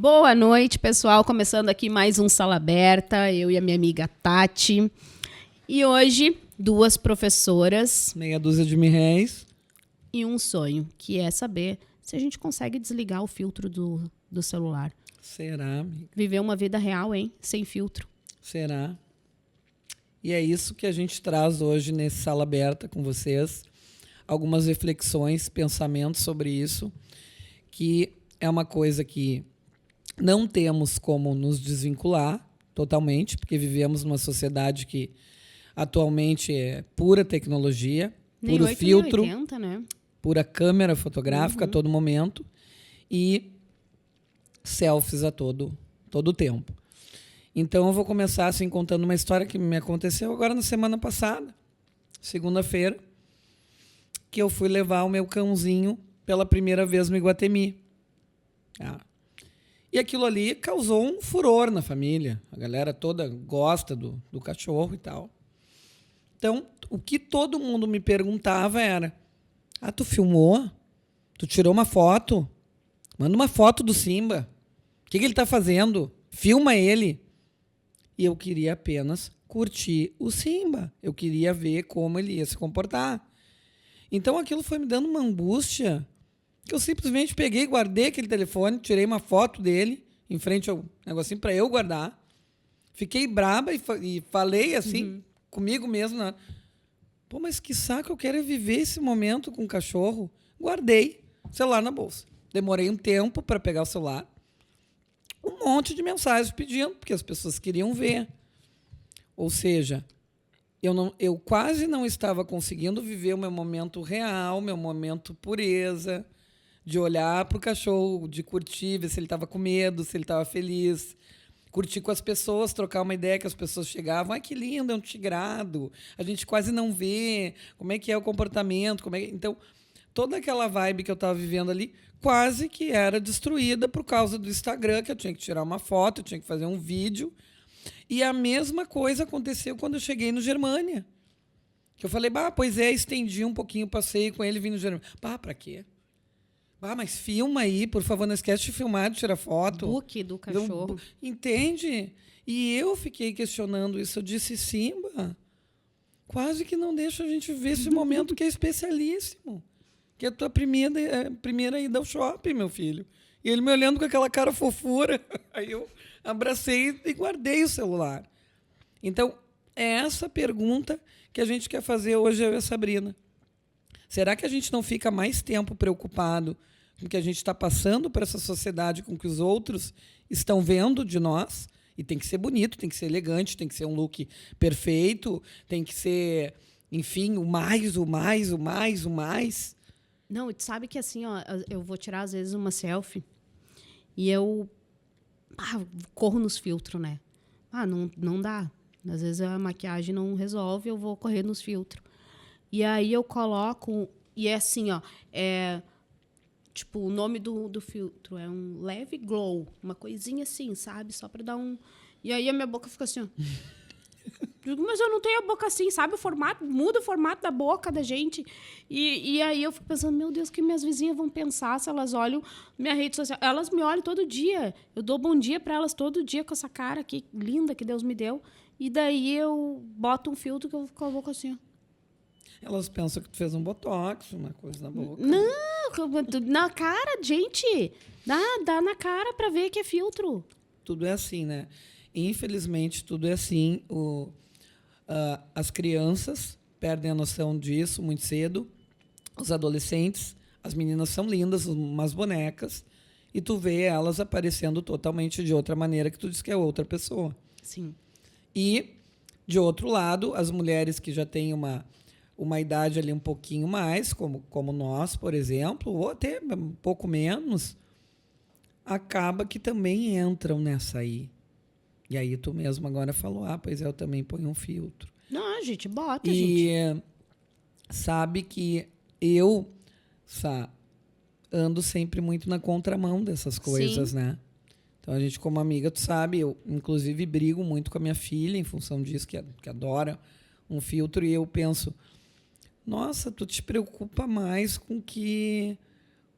Boa noite, pessoal. Começando aqui mais um Sala Aberta, eu e a minha amiga Tati. E hoje, duas professoras. Meia dúzia de mirréis. E um sonho, que é saber se a gente consegue desligar o filtro do celular. Será, amiga? Viver uma vida real, hein? Sem filtro. Será? E é isso que a gente traz hoje nesse Sala Aberta com vocês. Algumas reflexões, pensamentos sobre isso, que é uma coisa que não temos como nos desvincular totalmente, porque vivemos numa sociedade que atualmente é pura tecnologia, Nem puro 8, filtro, nem 80, né? pura câmera fotográfica a todo momento e selfies a todo tempo. Então eu vou começar assim contando uma história que me aconteceu agora na semana passada, segunda-feira, que eu fui levar o meu cãozinho pela primeira vez no Iguatemi. E aquilo ali causou um furor na família. A galera toda gosta do cachorro e tal. Então, o que todo mundo me perguntava era: tu filmou? Tu tirou uma foto? Manda uma foto do Simba. O que ele está fazendo? Filma ele. E eu queria apenas curtir o Simba. Eu queria ver como ele ia se comportar. Então, aquilo foi me dando uma angústia que eu simplesmente peguei, guardei aquele telefone, tirei uma foto dele em frente ao negocinho para eu guardar. Fiquei braba e falei assim comigo mesmo, né? Pô, mas que saco, eu quero viver esse momento com o cachorro. Guardei o celular na bolsa. Demorei um tempo para pegar o celular. Um monte de mensagens pedindo, porque as pessoas queriam ver. Ou seja, eu quase não estava conseguindo viver o meu momento real, meu momento pureza, de olhar para o cachorro, de curtir, ver se ele estava com medo, se ele estava feliz, curtir com as pessoas, trocar uma ideia que as pessoas chegavam. Ai, que lindo, é um tigrado. A gente quase não vê como é que é o comportamento. Então, toda aquela vibe que eu estava vivendo ali quase que era destruída por causa do Instagram, que eu tinha que tirar uma foto, eu tinha que fazer um vídeo. E a mesma coisa aconteceu quando eu cheguei no Germânia. Que eu falei, pois é, estendi um pouquinho, passei com ele, vim no Germânia. Para quê? Mas filma aí, por favor, não esquece de filmar, de tirar foto. Book do cachorro. Entende? E eu fiquei questionando isso. Eu disse, Simba, quase que não deixa a gente ver esse momento que é especialíssimo. Que é a tua primeira ida ao shopping, meu filho. E ele me olhando com aquela cara fofura. Aí eu abracei e guardei o celular. Então, é essa pergunta que a gente quer fazer hoje, eu e a Sabrina. Será que a gente não fica mais tempo preocupado com o que a gente está passando para essa sociedade, com o que os outros estão vendo de nós? E tem que ser bonito, tem que ser elegante, tem que ser um look perfeito, tem que ser, enfim, o mais. Não, tu sabe que assim, ó, eu vou tirar às vezes uma selfie e eu corro nos filtros, né? Não dá. Às vezes a maquiagem não resolve, eu vou correr nos filtros. E aí eu coloco, e é assim, ó, tipo, o nome do filtro é um leve glow, uma coisinha assim, sabe? Só pra dar um... E aí a minha boca fica assim, ó. Digo, mas eu não tenho a boca assim, sabe? O formato, muda o formato da boca da gente. E aí eu fico pensando, meu Deus, o que minhas vizinhas vão pensar se elas olham minha rede social? Elas me olham todo dia. Eu dou bom dia pra elas todo dia com essa cara aqui, linda, que Deus me deu. E daí eu boto um filtro que eu fico com a boca assim, ó. Elas pensam que tu fez um botox, uma coisa na boca. Não, na cara, gente. Dá na cara pra ver que é filtro. Tudo é assim, né? Infelizmente, tudo é assim. As crianças perdem a noção disso muito cedo. Os adolescentes, as meninas são lindas, umas bonecas, e tu vê elas aparecendo totalmente de outra maneira que tu diz que é outra pessoa. Sim. E, de outro lado, as mulheres que já têm uma idade ali um pouquinho mais, como nós, por exemplo, ou até um pouco menos, acaba que também entram nessa aí. E aí tu mesmo agora falou, pois é, eu também ponho um filtro. Não, a gente bota, E gente. sabe que eu ando sempre muito na contramão dessas coisas, Sim. né? Então, a gente, como amiga, tu sabe, eu, inclusive, brigo muito com a minha filha em função disso, que adora um filtro, e eu penso, nossa, tu te preocupa mais com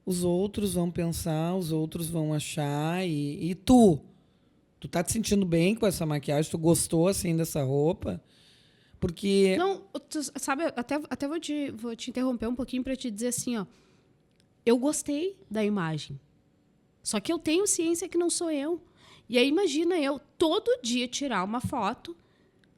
os outros vão pensar, os outros vão achar. E tu? Tu tá te sentindo bem com essa maquiagem? Tu gostou, assim, dessa roupa? Porque... Não, tu sabe, até vou te interromper um pouquinho para te dizer assim, ó. Eu gostei da imagem. Só que eu tenho ciência que não sou eu. E aí imagina eu todo dia tirar uma foto,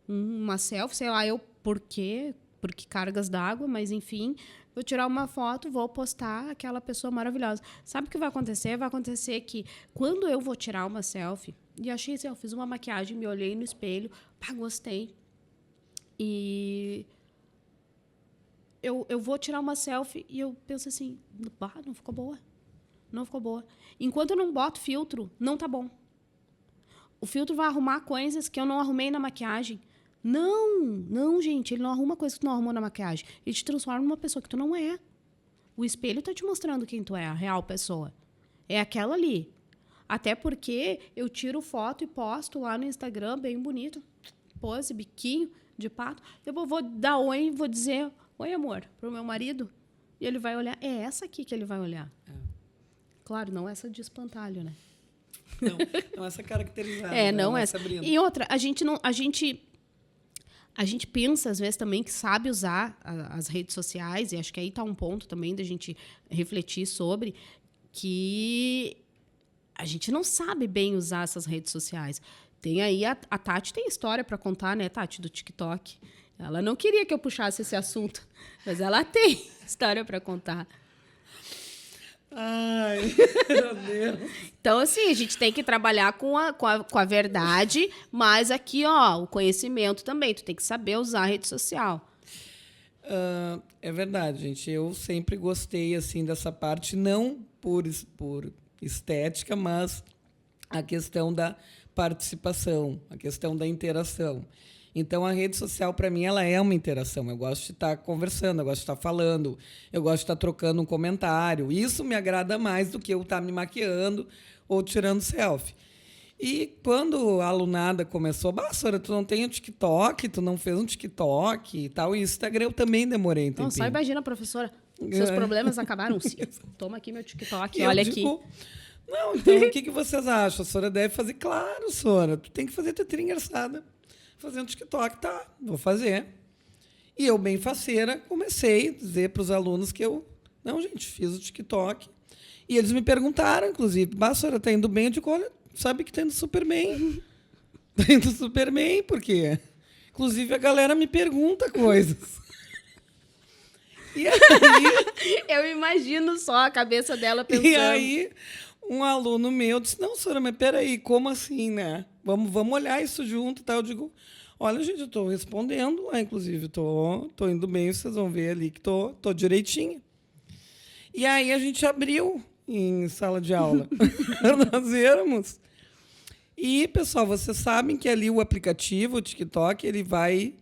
uma selfie, sei lá, eu por quê? Porque cargas d'água, mas enfim, vou tirar uma foto, vou postar aquela pessoa maravilhosa. Sabe o que vai acontecer? Vai acontecer que quando eu vou tirar uma selfie, e achei assim, eu fiz uma maquiagem, me olhei no espelho, pá, gostei. E eu vou tirar uma selfie e eu penso assim, bah, não ficou boa. Não ficou boa. Enquanto eu não boto filtro, não tá bom. O filtro vai arrumar coisas que eu não arrumei na maquiagem. Não, gente. Ele não arruma coisas que tu não arrumou na maquiagem. Ele te transforma numa pessoa que tu não é. O espelho tá te mostrando quem tu é, a real pessoa. É aquela ali. Até porque eu tiro foto e posto lá no Instagram, bem bonito. Pose, biquinho de pato. Depois vou dar oi e vou dizer, oi, amor, pro meu marido. E ele vai olhar. É essa aqui que ele vai olhar. Claro, não essa de espantalho, né? Não essa caracterizada. Não né, essa. Sabrina? E outra, a gente pensa, às vezes, também que sabe usar as redes sociais, e acho que aí está um ponto também da gente refletir sobre, que a gente não sabe bem usar essas redes sociais. Tem aí, a Tati tem história para contar, né, Tati, do TikTok. Ela não queria que eu puxasse esse assunto, mas ela tem história para contar. Ai, meu Deus. Então, assim, a gente tem que trabalhar com a verdade, mas aqui, ó, o conhecimento também. Tu tem que saber usar a rede social. É verdade, gente. Eu sempre gostei, assim, dessa parte, não por estética, mas a questão da participação, a questão da interação. Então, a rede social, para mim, ela é uma interação. Eu gosto de estar conversando, eu gosto de estar falando, eu gosto de estar trocando um comentário. Isso me agrada mais do que eu estar me maquiando ou tirando selfie. E quando a alunada começou, Sora, tu não tem um TikTok, tu não fez um TikTok e tal. E Instagram eu também demorei um tempinho. Não, só imagina, professora, seus problemas acabaram-se. Toma aqui meu TikTok, E olha eu aqui. Não, então o que vocês acham? A Sora deve fazer? Claro, Sora, tu tem que fazer tua trilha engraçada. Fazendo TikTok, tá, vou fazer. E eu, bem faceira, comecei a dizer para os alunos que eu... Não, gente, fiz o TikTok. E eles me perguntaram, inclusive, Sora, tá indo bem? Eu digo, olha, sabe que tá indo super bem. Tá indo super bem, porque... Inclusive, a galera me pergunta coisas. E aí... Eu imagino só a cabeça dela pensando. E aí, um aluno meu disse, não, Sora, mas peraí, como assim, né? Vamos olhar isso junto, tá? Eu digo, olha, gente, eu estou respondendo lá, inclusive, tô indo bem, vocês vão ver ali que tô direitinho. E aí a gente abriu em sala de aula. Nós éramos. E, pessoal, vocês sabem que ali o aplicativo, o TikTok, ele vai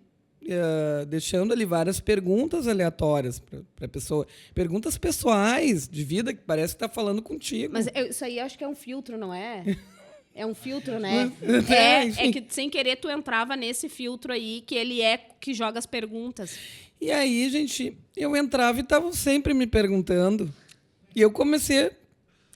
deixando ali várias perguntas aleatórias para a pessoa. Perguntas pessoais, de vida, que parece que está falando contigo. Mas isso aí acho que é um filtro, não é? É um filtro, né? Enfim. Que sem querer tu entrava nesse filtro aí, que ele é que joga as perguntas. E aí, gente, eu entrava e estavam sempre me perguntando. E eu comecei...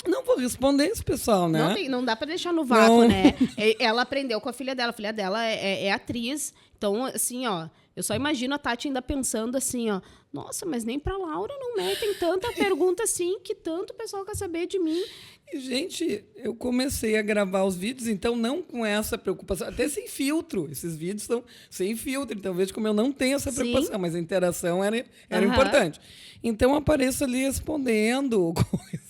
Não vou responder esse pessoal, né? Não dá pra deixar no vácuo, né? Ela aprendeu com a filha dela. A filha dela é atriz. Então, assim, ó... Eu só imagino a Tati ainda pensando assim, ó... Nossa, mas nem pra Laura não metem tanta pergunta assim, que tanto o pessoal quer saber de mim. E, gente, eu comecei a gravar os vídeos, então não com essa preocupação, até sem filtro. Esses vídeos estão sem filtro, então veja como eu não tenho essa preocupação, mas a interação era importante. Então eu apareço ali respondendo coisas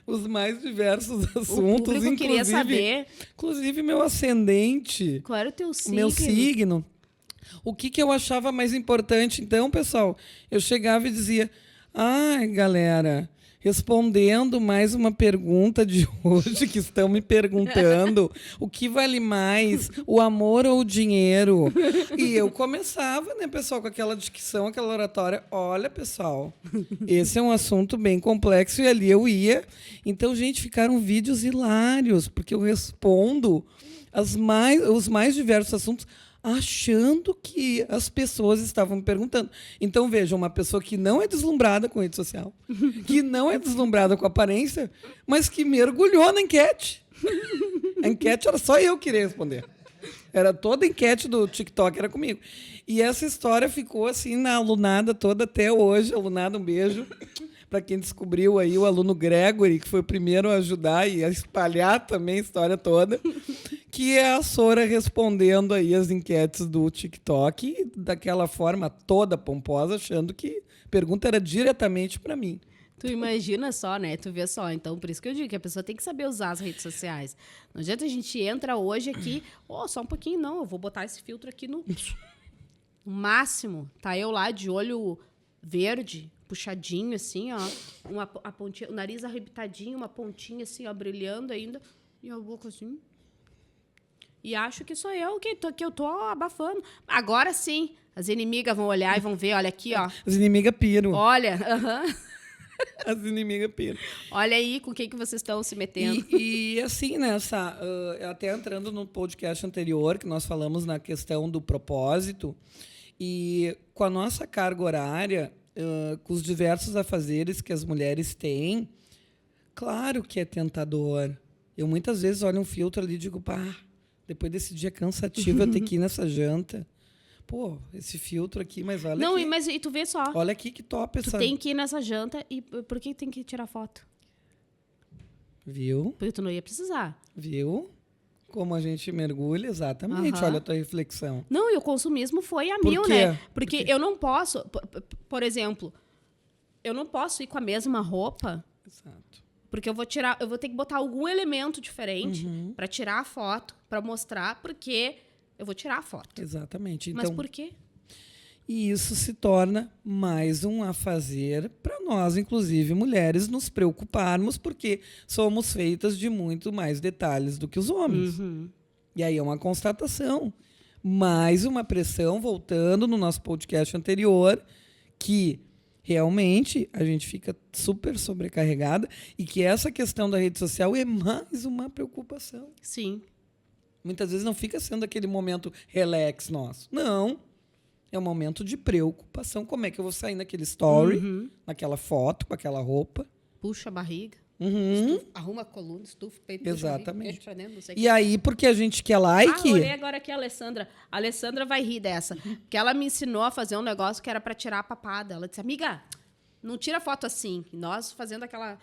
os mais diversos assuntos, o público queria saber. Inclusive meu ascendente. Qual era o teu signo? Meu signo. O que eu achava mais importante? Então, pessoal, eu chegava e dizia, ai, galera, respondendo mais uma pergunta de hoje que estão me perguntando, o que vale mais, o amor ou o dinheiro? E eu começava, né, pessoal, com aquela dicção, aquela oratória, olha, pessoal, esse é um assunto bem complexo, e ali eu ia. Então, gente, ficaram vídeos hilários, porque eu respondo os mais diversos assuntos. achando que as pessoas estavam me perguntando. Então, veja, uma pessoa que não é deslumbrada com rede social, que não é deslumbrada com aparência, mas que mergulhou na enquete. A enquete era só eu que queria responder. Era toda a enquete do TikTok, era comigo. E essa história ficou assim na alunada toda até hoje. Alunada, um beijo para quem descobriu aí, o aluno Gregory, que foi o primeiro a ajudar e a espalhar também a história toda, que é a Sora respondendo aí as enquetes do TikTok daquela forma toda pomposa, achando que a pergunta era diretamente para mim. Tu imagina só, né? Tu vê só. Então, por isso que eu digo que a pessoa tem que saber usar as redes sociais. Não adianta a gente entra hoje aqui, só um pouquinho, não, eu vou botar esse filtro aqui no máximo. Tá eu lá de olho verde, puxadinho, assim, ó. A pontinha, o nariz arrebitadinho, uma pontinha assim, ó, brilhando ainda. E a boca assim. E acho que sou eu que eu tô abafando. Agora sim, as inimigas vão olhar e vão ver, olha aqui, ó. As inimigas piram. Olha, As inimigas piram. olha aí com quem que vocês estão se metendo. E assim, né, até entrando no podcast anterior, que nós falamos na questão do propósito, e com a nossa carga horária, com os diversos afazeres que as mulheres têm, claro que é tentador. Eu muitas vezes olho um filtro ali e digo, pá, depois desse dia cansativo eu tenho que ir nessa janta. Pô, esse filtro aqui, mas olha Não, aqui. mas e tu vê só. Olha aqui que top Tu essa... tem que ir nessa janta e por que tem que tirar foto? Viu? Porque tu não ia precisar. Viu? Como a gente mergulha, exatamente. Aham. Olha a tua reflexão. Não, e o consumismo foi a Por mil, quê? né? Porque eu não posso, por exemplo, eu não posso ir com a mesma roupa, Exato. porque eu vou ter que botar algum elemento diferente pra tirar a foto, pra mostrar, porque eu vou tirar a foto. Exatamente. Mas Então, por quê? e isso se torna mais um afazer para nós, inclusive mulheres, nos preocuparmos, porque somos feitas de muito mais detalhes do que os homens. E aí é uma constatação. Mais uma pressão, voltando no nosso podcast anterior, que realmente a gente fica super sobrecarregada e que essa questão da rede social é mais uma preocupação. Sim. Muitas vezes não fica sendo aquele momento relax nosso. Não. É um momento de preocupação. Como é que eu vou sair naquele story, naquela foto, com aquela roupa? Puxa a barriga, arruma a coluna, estufa o peito, puxa a barriga, Exatamente. deixa pra dentro, não sei o E aí, porque a gente quer like... olhei agora aqui a Alessandra. A Alessandra vai rir dessa. Porque ela me ensinou a fazer um negócio que era pra tirar a papada. Ela disse, amiga, não tira foto assim. E nós fazendo aquela...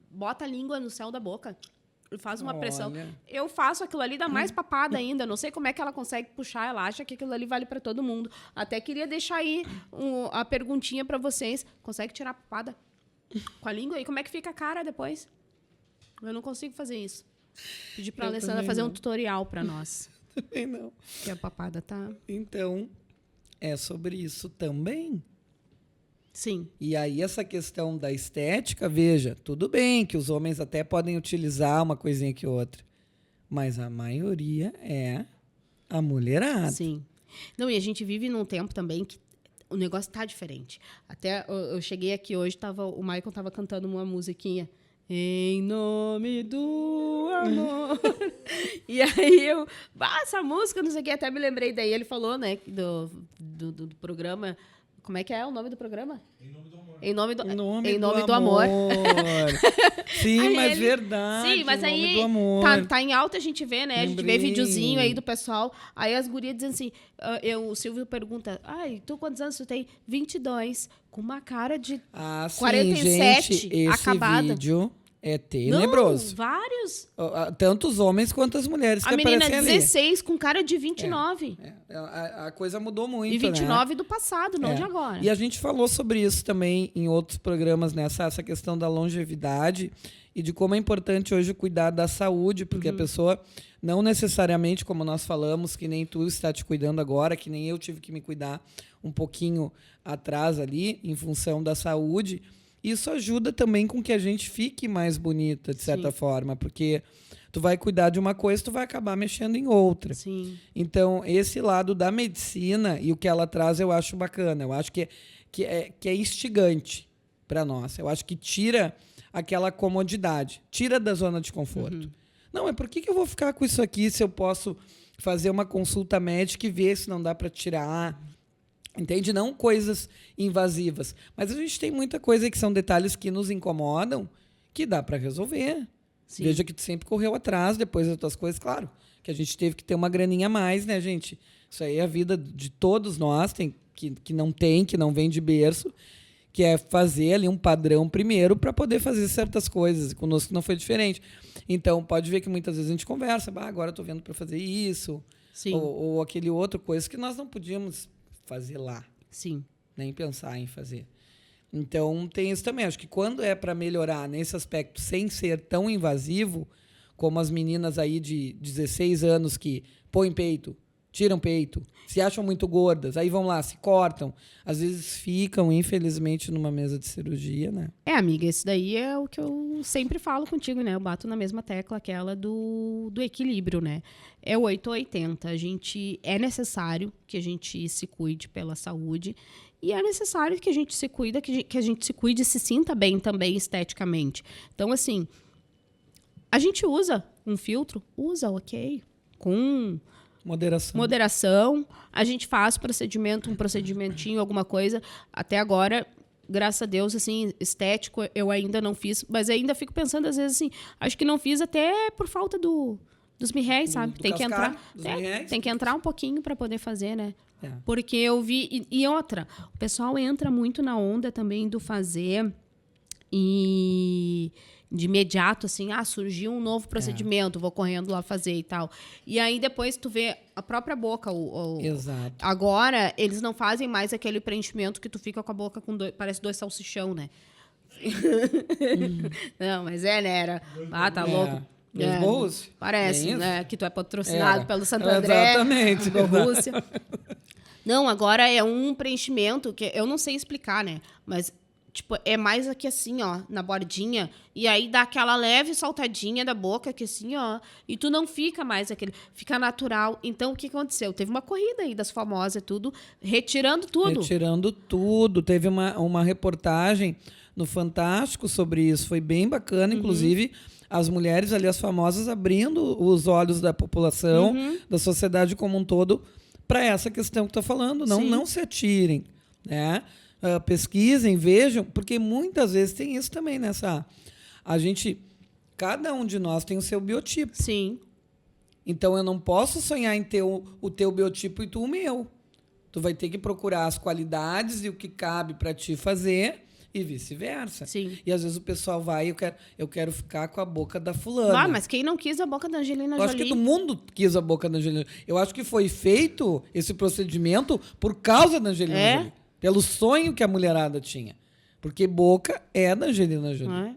Bota a língua no céu da boca. Faz uma pressão. Olha. Eu faço aquilo ali, dá mais papada ainda. Não sei como é que ela consegue puxar. Ela acha que aquilo ali vale pra todo mundo. Até queria deixar aí a perguntinha pra vocês. Consegue tirar a papada com a língua? E como é que fica a cara depois? Eu não consigo fazer isso. Pedi pra Alessandra fazer um tutorial pra nós. Também não. Que a papada tá... Então, é sobre isso também. Sim. E aí, essa questão da estética, veja, tudo bem que os homens até podem utilizar uma coisinha que outra, mas a maioria é a mulherada. Sim. Não, e a gente vive num tempo também que o negócio tá diferente. Até eu cheguei aqui hoje, o Michael tava cantando uma musiquinha. Em nome do amor. E aí essa música, não sei o que, até me lembrei daí. Ele falou, né, do programa. Como é que é o nome do programa? Em nome do amor. Em nome do amor. Sim, Aí mas verdade. Sim, mas em nome aí do amor. tá em alta, a gente vê, né? A gente vê videozinho aí do pessoal. Aí as gurias dizem assim, o Silvio pergunta, ai, tu quantos anos tu tem? 22. Com uma cara de Sim, 47, gente, esse acabada. vídeo é tenebroso. Não, vários. Tanto os homens quanto as mulheres que A menina aparecem ali. 16 com cara de 29. A coisa mudou muito, E 29 né? do passado, não de agora. E a gente falou sobre isso também em outros programas, né? Essa questão da longevidade e de como é importante hoje cuidar da saúde, porque a pessoa, não necessariamente, como nós falamos, que nem tu está te cuidando agora, que nem eu tive que me cuidar um pouquinho atrás ali, em função da saúde. Isso ajuda também com que a gente fique mais bonita, de certa forma, porque tu vai cuidar de uma coisa, tu vai acabar mexendo em outra. Sim. Então, esse lado da medicina e o que ela traz, eu acho bacana. Eu acho que é instigante para nós. Eu acho que tira aquela comodidade, tira da zona de conforto. Não, por que eu vou ficar com isso aqui se eu posso fazer uma consulta médica e ver se não dá para tirar. Entende? Não coisas invasivas. Mas a gente tem muita coisa que são detalhes que nos incomodam que dá para resolver. Sim. Veja que tu sempre correu atrás, depois das tuas coisas, claro. Que a gente teve que ter uma graninha a mais, né, gente? Isso aí é a vida de todos nós, que não vem de berço, que é fazer ali um padrão primeiro para poder fazer certas coisas. E conosco não foi diferente. Então, pode ver que muitas vezes a gente conversa, agora eu estou vendo para fazer isso, Sim. ou aquele outro, coisa que nós não podíamos fazer lá. Sim. Nem pensar em fazer. Então, tem isso também. Acho que quando é para melhorar nesse aspecto, sem ser tão invasivo, como as meninas aí de 16 anos que põem peito, tiram peito, se acham muito gordas, aí vão lá, se cortam. Às vezes ficam, infelizmente, numa mesa de cirurgia, né? Amiga, esse daí é o que eu sempre falo contigo, né? Eu bato na mesma tecla, aquela do equilíbrio, né? É 8 ou 80. É necessário que a gente se cuide pela saúde e é necessário que a gente se cuide, que a gente se cuide e se sinta bem também esteticamente. Então, assim, a gente usa um filtro? Usa, ok. Com moderação. A gente faz um procedimentinho, alguma coisa. Até agora, graças a Deus, assim, estético, eu ainda não fiz. Mas ainda fico pensando, às vezes, assim, acho que não fiz até por falta dos mirréis, sabe? Do tem que cascar, entrar. dos mirréis. Tem que entrar um pouquinho para poder fazer, né? É. Porque eu vi... E outra, o pessoal entra muito na onda também do fazer e... de imediato, assim, surgiu um novo procedimento, vou correndo lá fazer e tal. E aí, depois, tu vê a própria boca. Exato. Agora, eles não fazem mais aquele preenchimento que tu fica com a boca parece 2 salsichão, né? Não, mas né? Era... tá louco. Dos bolsos? Parece, né? Que tu é patrocinado pelo Santo André. Exatamente. Da Rússia. Não, agora é um preenchimento que eu não sei explicar, né? Mas... tipo, é mais aqui assim, ó, na bordinha. E aí dá aquela leve saltadinha da boca, que assim, ó. E tu não fica mais aquele... Fica natural. Então, o que aconteceu? Teve uma corrida aí das famosas e tudo, retirando tudo. Retirando tudo. Teve uma reportagem no Fantástico sobre isso. Foi bem bacana, inclusive... As mulheres ali, as famosas, abrindo os olhos da população, da sociedade como um todo, para essa questão que tu tá falando. Não se atirem, né? Pesquisem, vejam, porque muitas vezes tem isso também nessa... Cada um de nós tem o seu biotipo. Sim. Então, eu não posso sonhar em ter o teu biotipo e tu o meu. Tu vai ter que procurar as qualidades e o que cabe para ti fazer e vice-versa. Sim. E às vezes o pessoal vai, eu quero ficar com a boca da fulana. Mas quem não quis a boca da Angelina Jolie? Eu acho que todo mundo quis a boca da Angelina Jolie. Eu acho que foi feito esse procedimento por causa da Angelina Jolie. Pelo sonho que a mulherada tinha. Porque boca é da Angelina Jolie.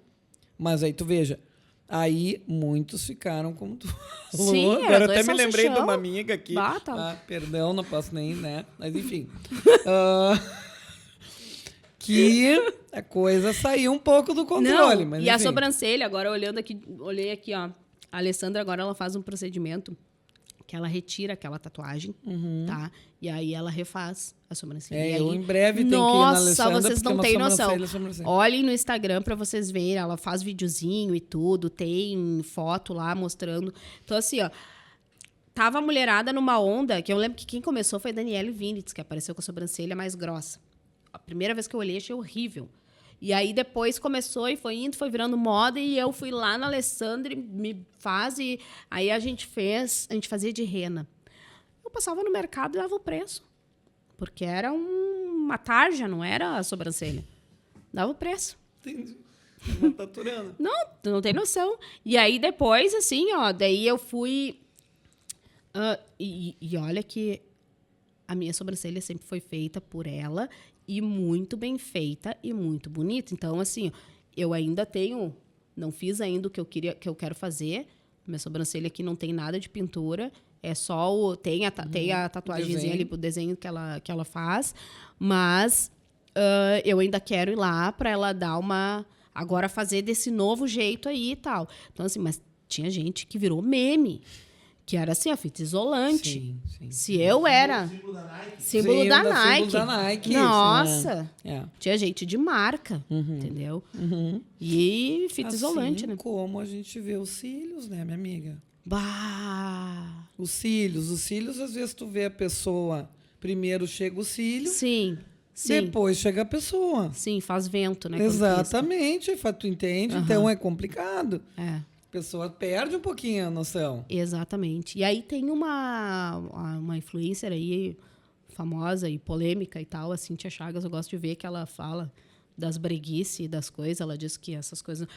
Mas aí tu veja, aí muitos ficaram como tu falou. Sim, agora até me lembrei de uma amiga aqui. Perdão, não posso nem, né? Mas enfim. Que a coisa saiu um pouco do controle. Mas, e a sobrancelha, agora olhei aqui, ó. A Alessandra agora ela faz um procedimento que ela retira aquela tatuagem, tá? E aí ela refaz a sobrancelha. Eu em breve tenho que ir na Alessandra. Nossa, vocês não têm noção. Sobrancelha. Olhem no Instagram pra vocês verem. Ela faz videozinho e tudo. Tem foto lá mostrando. Então, assim, ó. Tava a mulherada numa onda, que eu lembro que quem começou foi a Daniele Vinitz, que apareceu com a sobrancelha mais grossa. A primeira vez que eu olhei, achei horrível. E aí depois começou e foi indo, foi virando moda e eu fui lá na Alessandra, me faz e aí a gente fazia de rena. Eu passava no mercado e dava o preço. Porque era uma tarja, não era a sobrancelha. Dava o preço. Entendi. Uma taturana. Não, tu não tem noção. E aí depois, assim, ó, daí eu fui... e olha que a minha sobrancelha sempre foi feita por ela e muito bem feita e muito bonita. Então, assim, eu ainda tenho... Não fiz ainda o que eu quero fazer. Minha sobrancelha aqui não tem nada de pintura. É só tem a tatuagemzinha ali pro desenho que ela faz. Mas eu ainda quero ir lá para ela dar uma... Agora fazer desse novo jeito aí e tal. Então, assim, mas tinha gente que virou meme. Que era assim, a fita isolante. Sim, sim. Se eu era Símbolo da Nike. símbolo Sim, da da Nike. símbolo da Nike, Nossa. É. Tinha gente de marca, entendeu? E fita isolante, né? Como a gente vê os cílios, né, minha amiga? Bah. Os cílios, às vezes tu vê a pessoa, primeiro chega o cílio, Sim, sim. depois chega a pessoa. Sim, faz vento, né? quando Exatamente, tu entende? Então é complicado. pisca. É. A pessoa perde um pouquinho a noção. Exatamente. E aí tem uma influencer aí, famosa e polêmica e tal, a Cíntia Chagas, eu gosto de ver que ela fala das breguice, das coisas, ela diz que essas coisas...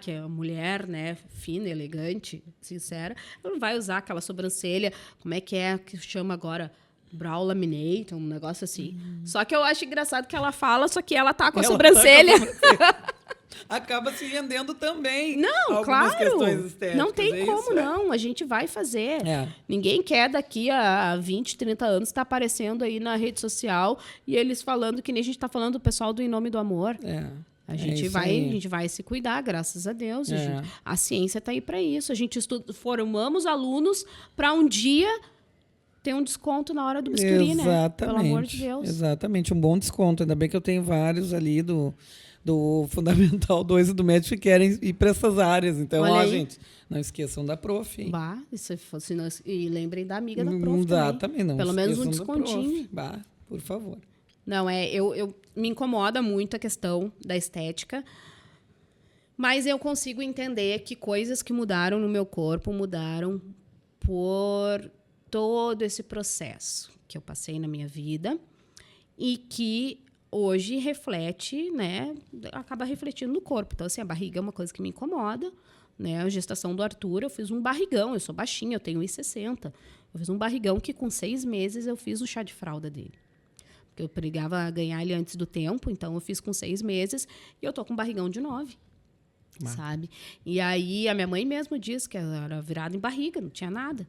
que a mulher, né, fina, elegante, sincera, ela não vai usar aquela sobrancelha, como é que chama agora? Brow laminate, um negócio assim. Só que eu acho engraçado que ela fala, só que ela tá com a Ela sobrancelha. tá com a sobrancelha. Acaba se rendendo também. Não, algumas claro. questões estéticas. Não tem é como, isso? não. A gente vai fazer. É. Ninguém quer daqui a 20, 30 anos estar aparecendo aí na rede social e eles falando que nem a gente está falando do pessoal do Em Nome do Amor. A gente vai se cuidar, graças a Deus. A ciência está aí para isso. A gente formamos alunos para um dia ter um desconto na hora do bisturi, né? Pelo amor de Deus. Exatamente, um bom desconto. Ainda bem que eu tenho vários ali do Fundamental 2 e do médico que querem ir para essas áreas. Então, Olha aí. gente, não esqueçam da prof. Hein? Bah, e lembrem da amiga da prof Exatamente, não Pelo menos um esqueçam da descontinho. prof. Bah, por favor. Não, eu me incomoda muito a questão da estética, mas eu consigo entender que coisas que mudaram no meu corpo mudaram por todo esse processo que eu passei na minha vida e que hoje reflete, né, acaba refletindo no corpo. Então, assim, a barriga é uma coisa que me incomoda, né? A gestação do Arthur, eu fiz um barrigão, eu sou baixinha, eu tenho 1,60. Eu fiz um barrigão que com 6 meses eu fiz o chá de fralda dele. Porque eu pregava ganhar ele antes do tempo, então eu fiz com 6 meses e eu tô com um barrigão de 9. Sabe? E aí a minha mãe mesmo disse que ela era virada em barriga, não tinha nada.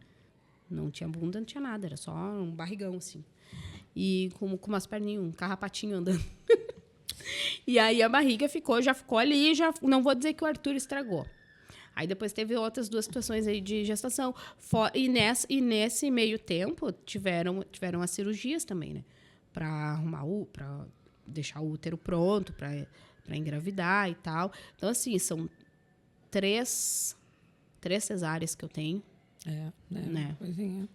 Não tinha bunda, não tinha nada, era só um barrigão, assim. E com umas perninhas, um carrapatinho andando. E aí a barriga já ficou ali, já não vou dizer que o Arthur estragou. Aí depois teve outras 2 situações aí de gestação. E nesse meio tempo tiveram as cirurgias também, né? Para arrumar para deixar o útero pronto, para engravidar e tal. Então, assim, são 3 cesáreas que eu tenho. Né? Coisinha.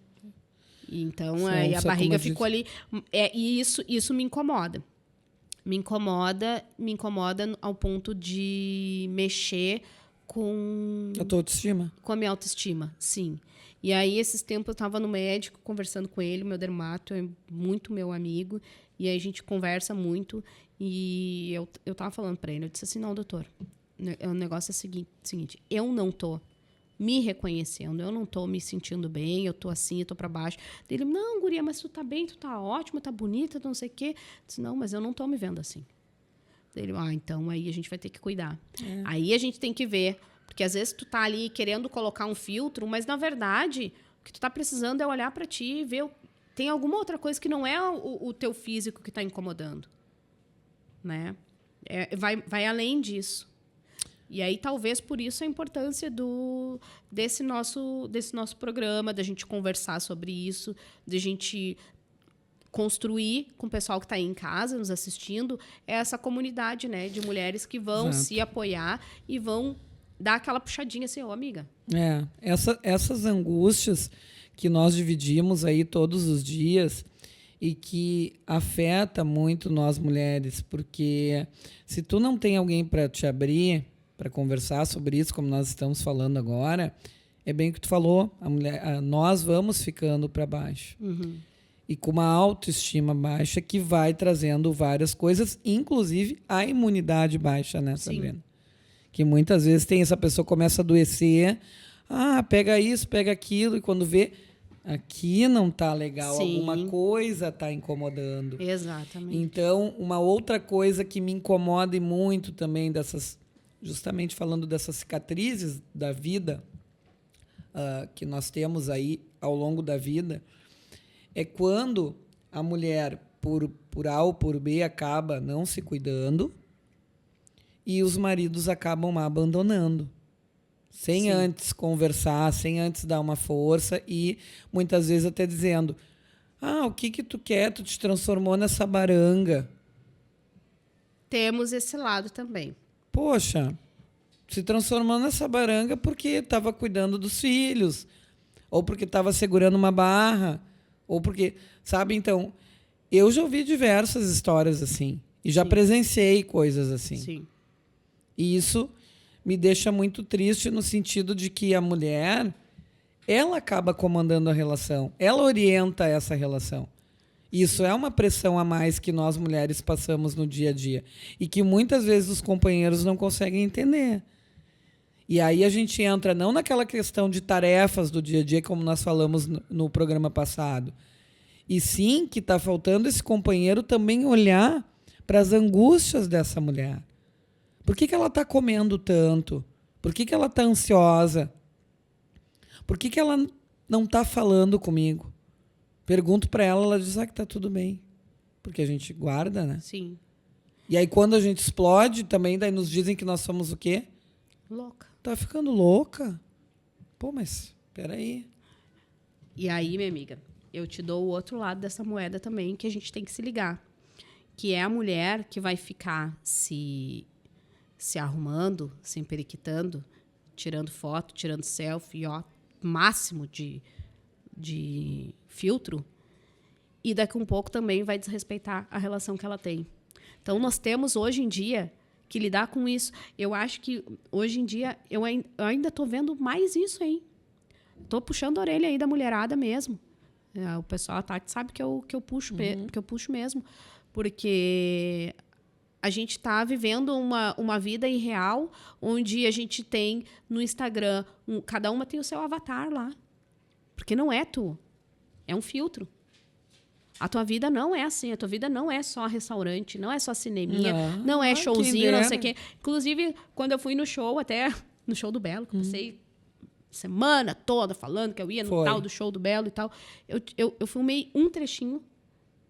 Então, aí a barriga ficou ali. E isso me incomoda. Me incomoda ao ponto de mexer com A tua autoestima? Com a minha autoestima, sim. E aí, esses tempos, eu estava no médico, conversando com ele, meu dermato é muito meu amigo, e aí a gente conversa muito, e eu estava falando para ele, eu disse assim, não, doutor, o negócio é o seguinte, eu não tô me reconhecendo, eu não tô me sentindo bem, eu tô assim, eu tô para baixo. Ele, não, guria, mas tu tá bem, tu tá ótima, tá bonita, não sei o quê. Eu disse, não, mas eu não tô me vendo assim. Ele, então aí a gente vai ter que cuidar. Aí a gente tem que ver, porque às vezes tu tá ali querendo colocar um filtro, mas na verdade o que tu tá precisando é olhar para ti e ver, tem alguma outra coisa que não é o teu físico que tá incomodando, né? Vai além disso. E aí talvez por isso a importância desse nosso programa, da gente conversar sobre isso, da gente construir com o pessoal que está aí em casa nos assistindo essa comunidade, né, de mulheres que vão se apoiar e vão dar aquela puxadinha assim, amiga. Essas angústias que nós dividimos aí todos os dias e que afeta muito nós mulheres, porque se tu não tem alguém para te abrir, para conversar sobre isso, como nós estamos falando agora, é bem o que tu falou, nós vamos ficando para baixo. E com uma autoestima baixa que vai trazendo várias coisas, inclusive a imunidade baixa, né, Sabrina? Que muitas vezes tem essa pessoa que começa a adoecer, pega isso, pega aquilo, e quando vê, aqui não tá legal, alguma coisa tá incomodando. Exatamente. Então, uma outra coisa que me incomoda e muito também justamente falando dessas cicatrizes da vida que nós temos aí ao longo da vida, é quando a mulher, por A ou por B, acaba não se cuidando e os maridos acabam abandonando, sem Sim. antes conversar, sem antes dar uma força e muitas vezes até dizendo: o que tu quer? Tu te transformou nessa baranga. Temos esse lado também. Poxa, se transformou nessa baranga porque estava cuidando dos filhos, ou porque estava segurando uma barra, ou porque, sabe? Então, eu já ouvi diversas histórias assim e já Sim. presenciei coisas assim. Sim. E isso me deixa muito triste no sentido de que a mulher, ela acaba comandando a relação, ela orienta essa relação. Isso é uma pressão a mais que nós mulheres passamos no dia a dia e que muitas vezes os companheiros não conseguem entender. E aí a gente entra não naquela questão de tarefas do dia a dia, como nós falamos no programa passado, e sim que está faltando esse companheiro também olhar para as angústias dessa mulher. Por que ela está comendo tanto? Por que ela está ansiosa? Por que ela não está falando comigo? Pergunto para ela, ela diz que está tudo bem. Porque a gente guarda, né? Sim. E aí quando a gente explode, também daí nos dizem que nós somos o quê? Louca. Tá ficando louca? Pô, mas peraí. E aí, minha amiga, eu te dou o outro lado dessa moeda também, que a gente tem que se ligar. Que é a mulher que vai ficar se arrumando, se emperiquitando, tirando foto, tirando selfie, ó, máximo de filtro, e daqui a um pouco também vai desrespeitar a relação que ela tem. Então, nós temos, hoje em dia, que lidar com isso. Eu acho que, hoje em dia, eu ainda estou vendo mais isso, hein? Estou puxando a orelha aí da mulherada mesmo. O pessoal, a Tati sabe que eu puxo, que eu puxo mesmo. Porque a gente está vivendo uma vida irreal, onde a gente tem no Instagram, cada uma tem o seu avatar lá. Porque não é tu. É um filtro. A tua vida não é assim. A tua vida não é só restaurante, não é só cineminha, não é showzinho, não sei o quê. Inclusive, quando eu fui no show, até no show do Belo, que eu passei semana toda falando que eu ia no tal do show do Belo e tal, eu filmei um trechinho,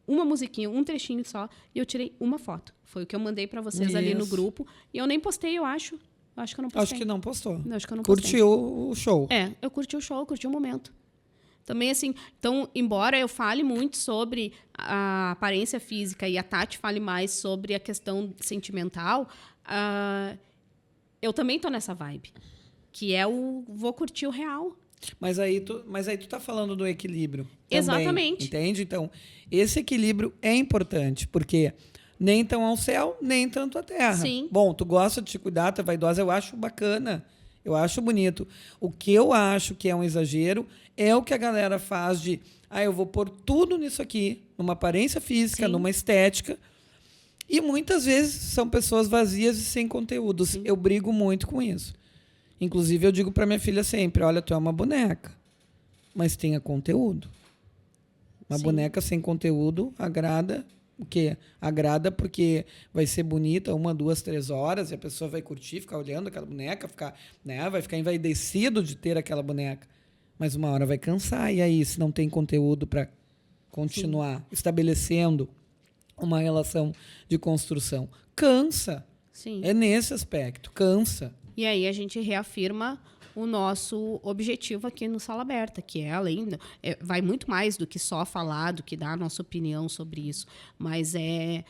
uma musiquinha, um trechinho só, e eu tirei uma foto. Foi o que eu mandei para vocês ali no grupo. E eu nem postei, eu acho. Eu acho que eu não postei. Acho que não postou. Não, acho que eu não postei. Curtiu o show. Eu curti o show, curti o momento. Também, assim, então, embora eu fale muito sobre a aparência física e a Tati fale mais sobre a questão sentimental, eu também tô nessa vibe, que é vou curtir o real. Mas aí tu tá falando do equilíbrio também, exatamente. Entende? Então, esse equilíbrio é importante, porque nem tão ao céu, nem tanto à terra. Sim. Bom, tu gosta de te cuidar, tu é vaidosa, eu acho bacana. Eu acho bonito. O que eu acho que é um exagero é o que a galera faz de eu vou pôr tudo nisso aqui, numa aparência física, Sim. numa estética. E muitas vezes são pessoas vazias e sem conteúdo. Sim. Eu brigo muito com isso. Inclusive, eu digo para minha filha sempre, olha, tu é uma boneca, mas tenha conteúdo. Uma boneca sem conteúdo agrada o quê? Agrada porque vai ser bonita 1, 2, 3 horas e a pessoa vai curtir, ficar olhando aquela boneca, vai ficar envaidecido de ter aquela boneca. Mas uma hora vai cansar. E aí, se não tem conteúdo para continuar estabelecendo uma relação de construção? Cansa. Sim. É nesse aspecto, cansa. E aí a gente reafirma o nosso objetivo aqui no Sala Aberta, que é além... vai muito mais do que só falar, do que dar a nossa opinião sobre isso, mas é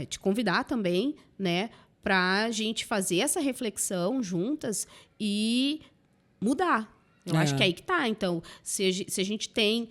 te convidar também, né, para a gente fazer essa reflexão juntas e mudar. Eu acho que é aí que tá. Então, se a gente tem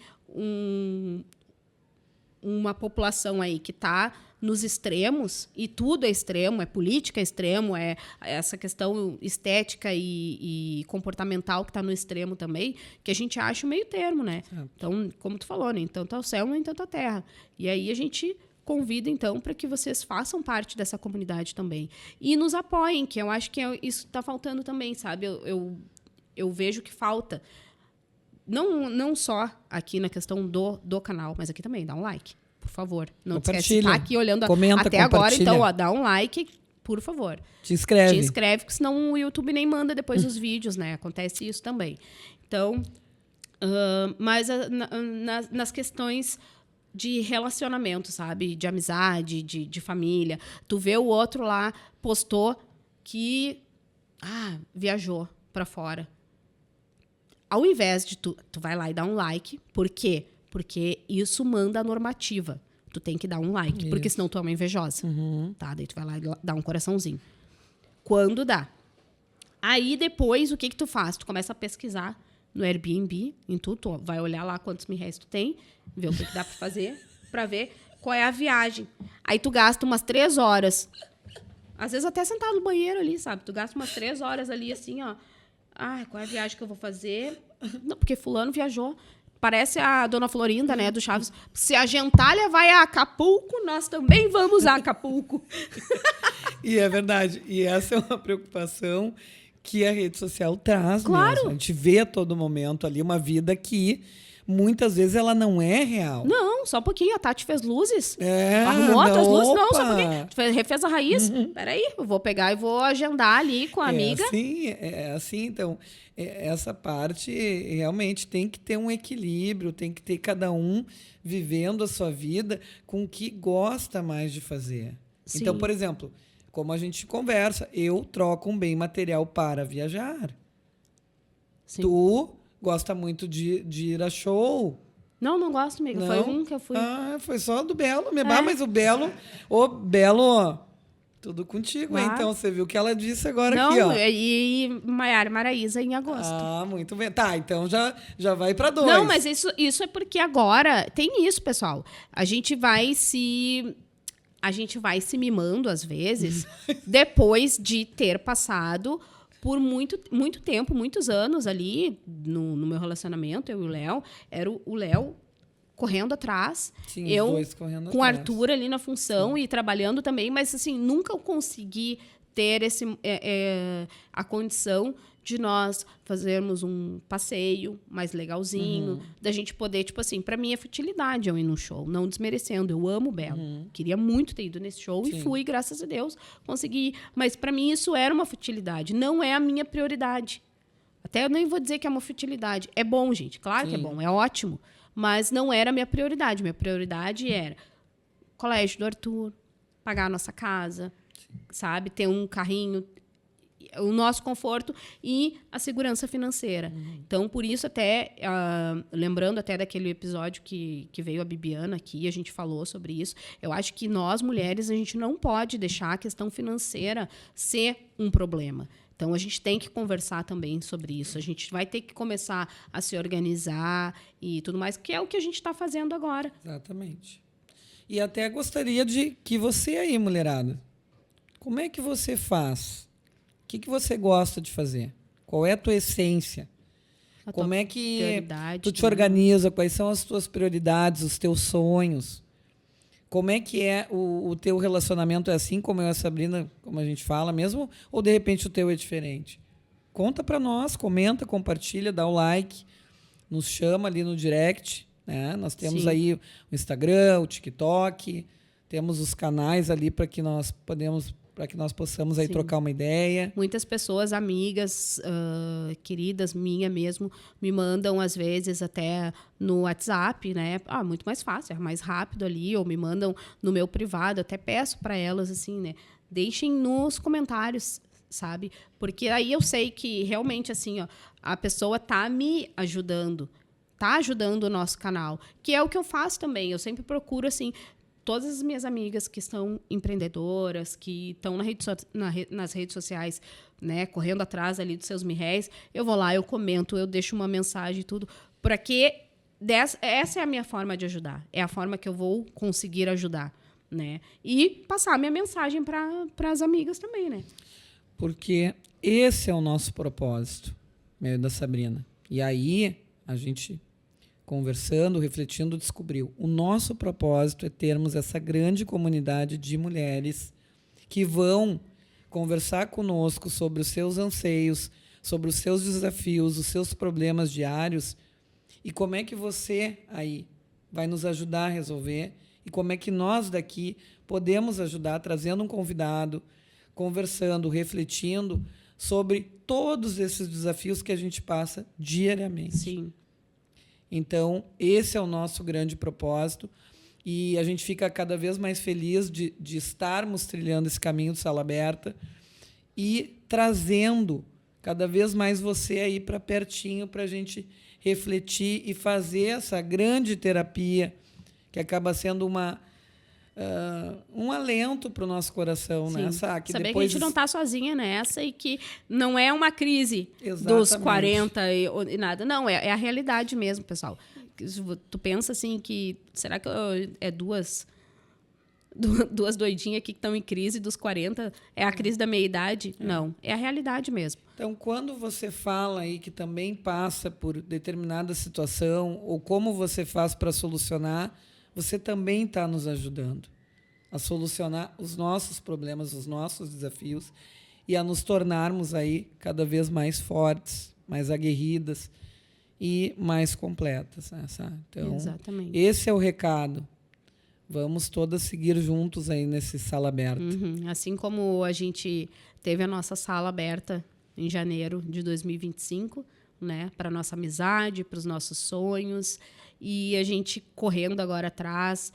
uma população aí que está nos extremos, e tudo é extremo, é política é extremo, é essa questão estética e comportamental que está no extremo também, que a gente acha o meio termo, né? Então, como tu falou, nem tanto ao céu, nem tanto à terra. E aí a gente convida, então, para que vocês façam parte dessa comunidade também. E nos apoiem, que eu acho que isso está faltando também, sabe? Eu vejo que falta, não só aqui na questão do canal, mas aqui também, dá um like, por favor. Não esquece de estar aqui olhando até agora, então, dá um like, por favor. Te inscreve, porque senão o YouTube nem manda depois os vídeos, né? Acontece isso também. Então, mas nas questões de relacionamento, sabe? De amizade, de família. Tu vê o outro lá, postou que viajou. para fora. Ao invés de tu vai lá e dá um like. Por quê? Porque isso manda a normativa. Tu tem que dar um like, porque senão tu é uma invejosa. Tá? Daí tu vai lá e dá um coraçãozinho. Quando dá. Aí depois, o que tu faz? Tu começa a pesquisar no Airbnb, em tudo. Tu vai olhar lá quantos R$1.000 tu tem, ver o que dá pra fazer, pra ver qual é a viagem. Aí tu gasta umas 3 horas. Às vezes até sentado no banheiro ali, sabe? Tu gasta umas 3 horas ali, assim, ó. Ah, qual é a viagem que eu vou fazer? Não, porque fulano viajou. Parece a Dona Florinda, né, do Chaves. Se a gentalha vai a Acapulco, nós também vamos a Acapulco. E é verdade. E essa é uma preocupação que a rede social traz mesmo. A gente vê a todo momento ali uma vida que muitas vezes ela não é real. Não, só um pouquinho. A Tati fez luzes. Arrumou as luzes. Não, só um pouquinho. Refez a raiz. Peraí, eu vou pegar e vou agendar ali com a amiga. É assim, então... Essa parte realmente tem que ter um equilíbrio, tem que ter cada um vivendo a sua vida com o que gosta mais de fazer. Sim. Então, por exemplo, como a gente conversa, eu troco um bem material para viajar. Sim. Tu gosta muito de ir a show. Não gosto, amiga. Não? Foi um que eu fui. Foi só do Belo. Mas o Belo... Tudo contigo, hein? Então, você viu o que ela disse agora aqui, ó. E Maiara Maraíza em agosto. Muito bem. Tá, então já vai para 2. Não, mas isso é porque agora... Tem isso, pessoal. A gente vai se mimando, às vezes, depois de ter passado por muito, muito tempo, muitos anos ali no meu relacionamento, eu e o Léo. Era o Léo correndo atrás, sim, eu os dois correndo com o atrás. Arthur ali na função, sim, e trabalhando também, mas assim, nunca eu consegui ter a condição de nós fazermos um passeio mais legalzinho, da gente poder, tipo assim, para mim é futilidade eu ir num show, não desmerecendo, eu amo o Belo, queria muito ter ido nesse show, sim, e fui, graças a Deus, consegui ir, mas para mim isso era uma futilidade, não é a minha prioridade. Até eu nem vou dizer que é uma futilidade, é bom, gente, claro, sim, que é bom, é ótimo, mas não era a minha prioridade. Minha prioridade era o colégio do Arthur, pagar a nossa casa, sabe? Ter um carrinho, o nosso conforto e a segurança financeira. Então, por isso, até lembrando até daquele episódio que veio a Bibiana aqui, a gente falou sobre isso, eu acho que nós, mulheres, a gente não pode deixar a questão financeira ser um problema. Então, a gente tem que conversar também sobre isso. A gente vai ter que começar a se organizar e tudo mais, que é o que a gente está fazendo agora. Exatamente. E até gostaria de que você aí, mulherada, como é que você faz? O que você gosta de fazer? Qual é a tua essência? Como é que tu te organiza? Quais são as tuas prioridades, os teus sonhos? Como é que é o teu relacionamento? É assim como eu e a Sabrina, como a gente fala mesmo? Ou, de repente, o teu é diferente? Conta para nós, comenta, compartilha, dá o like, nos chama ali no direct. Né? Nós temos, sim, aí o Instagram, o TikTok, temos os canais ali para que nós possamos aí, sim, trocar uma ideia. Muitas pessoas, amigas, queridas, minha mesmo, me mandam, às vezes, até no WhatsApp, né? Muito mais fácil, é mais rápido ali, ou me mandam no meu privado, até peço para elas, assim, né? Deixem nos comentários, sabe? Porque aí eu sei que, realmente, assim, ó, a pessoa tá me ajudando, tá ajudando o nosso canal, que é o que eu faço também. Eu sempre procuro, assim, todas as minhas amigas que são empreendedoras, que estão nas redes sociais, né, correndo atrás ali dos seus R$1.000, eu vou lá, eu comento, eu deixo uma mensagem e tudo, porque essa é a minha forma de ajudar, é a forma que eu vou conseguir ajudar, né? E passar a minha mensagem para as amigas também, né? Porque esse é o nosso propósito, meu e da Sabrina. E aí, a gente, conversando, refletindo, descobriu. O nosso propósito é termos essa grande comunidade de mulheres que vão conversar conosco sobre os seus anseios, sobre os seus desafios, os seus problemas diários e como é que você aí vai nos ajudar a resolver e como é que nós daqui podemos ajudar trazendo um convidado, conversando, refletindo sobre todos esses desafios que a gente passa diariamente. Sim. Então, esse é o nosso grande propósito e a gente fica cada vez mais feliz de estarmos trilhando esse caminho de sala aberta e trazendo cada vez mais você aí para pertinho para a gente refletir e fazer essa grande terapia que acaba sendo um alento para o nosso coração, Sim. né? Que Saber depois que a gente não está sozinha nessa e que não é uma crise Exatamente. dos 40 e nada. Não, é a realidade mesmo, pessoal. Tu pensa assim que... Será que é duas doidinhas aqui que estão em crise dos 40? É a crise da meia-idade? Não, é a realidade mesmo. Então, quando você fala aí que também passa por determinada situação ou como você faz para solucionar, você também está nos ajudando a solucionar os nossos problemas, os nossos desafios e a nos tornarmos aí cada vez mais fortes, mais aguerridas e mais completas. Né? Então, exatamente. Esse é o recado. Vamos todas seguir juntos aí nesse sala aberta. Assim como a gente teve a nossa sala aberta em janeiro de 2025, né, para nossa amizade, para os nossos sonhos, e a gente correndo agora atrás,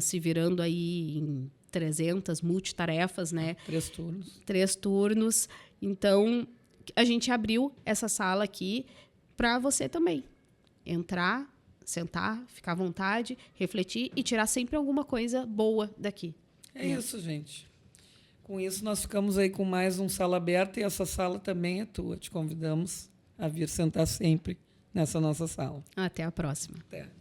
se virando aí em 300 multitarefas, né? 3 turnos. 3 turnos. Então, a gente abriu essa sala aqui para você também entrar, sentar, ficar à vontade, refletir e tirar sempre alguma coisa boa daqui. É isso, gente. Com isso, nós ficamos aí com mais um sala aberta e essa sala também é tua. Te convidamos a vir sentar sempre nessa nossa sala. Até a próxima. Até.